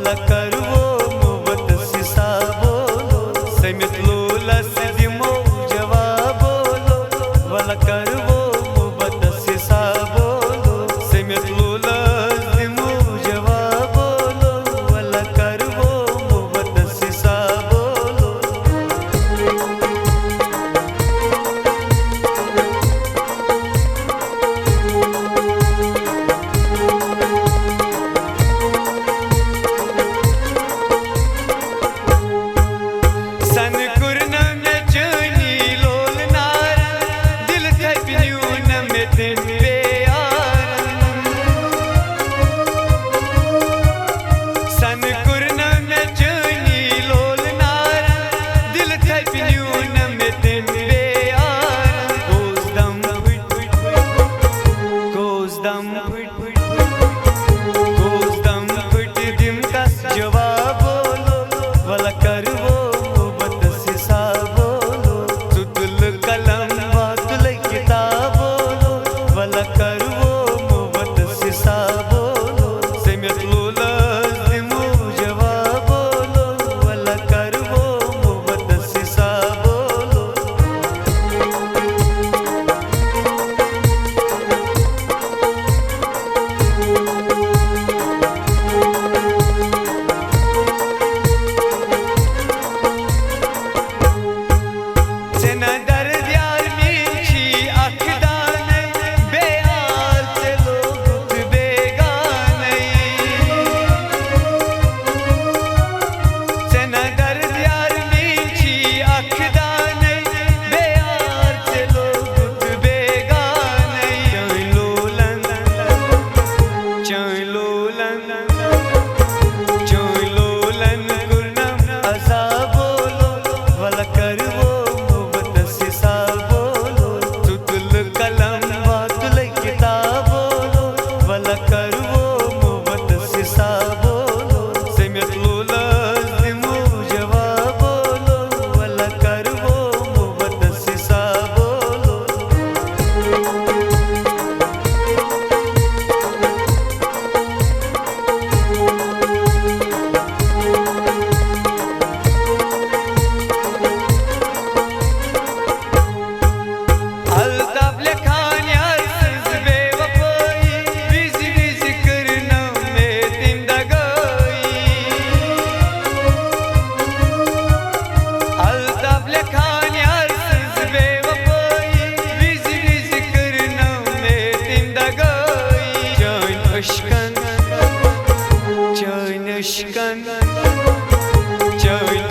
वला करवो मोहब्बत सिसा बोलो समित लोलस दिमो जवाब बोलो वला करवो मोहब्बत सिसा बोलो समित लोलस दिमो जवाब बोलो वला करवो मोहब्बत सिसा बोलो। जवाब बोलो वला करवो मोहब्बत सिसा बोलो सुतुल कलम बातुल किताब बोलो वला करवो मोहब्बत सिसा बोलो समित लोलस दिमो जवाब बोलो वला करवो मोहब्बत सिसा बोलो।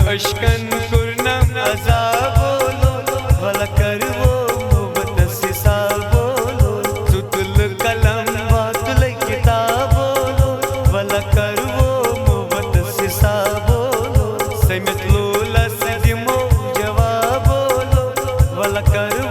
अशकन कुरनम अज़ाब बोलो वला करवो मोहब्बत सिसा बोलो सुतुल कलम बातुल किताब बोलो वला करवो मोहब्बत सिसा बोलो समित लोलस दिमो जवाब बोलो वला करवो